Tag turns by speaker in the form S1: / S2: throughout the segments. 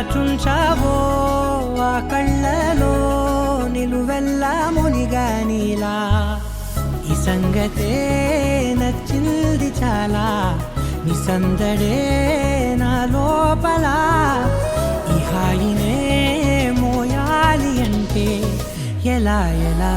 S1: దాచుంచావో ఆ కళ్ళలో నిలువెల్ల మునిగానిలా ఈ సంగతే నచ్చింది చాలా నీ సందడే నా లోపల ఈ హాయినే మోయాలి అంటే ఎలా ఎలా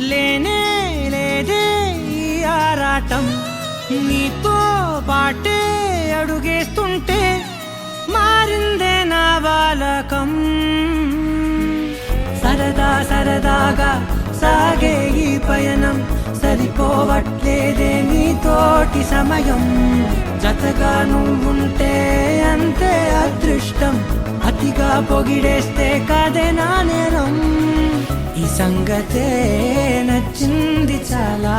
S1: లేనే లేదే ఈ ఆరాటం నీతో పాటే అడుగేస్తుంటే మారిందే నా బాలకం సరదా సరదాగా సాగే ఈ పయనం సరిపోవట్లేదే నీతోటి సమయం జతగా నువ్వుంటే అంతే అదృష్టం అతిగా పొగిడేస్తే కాదే నా నేరం ఈ సంగతే నచ్చింది చాలా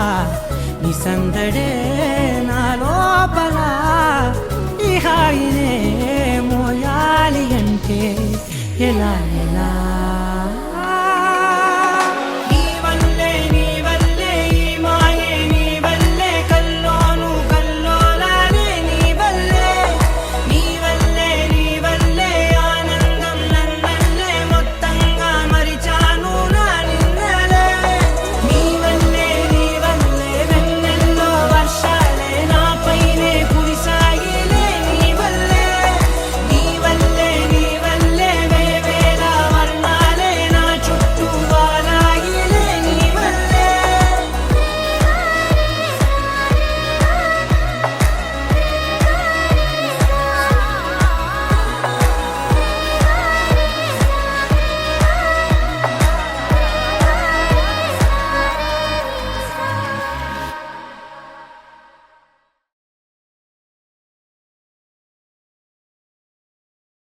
S1: నీ సందడే నా లోపల ఈ హాయినే మోయాలి అంటే ఎలా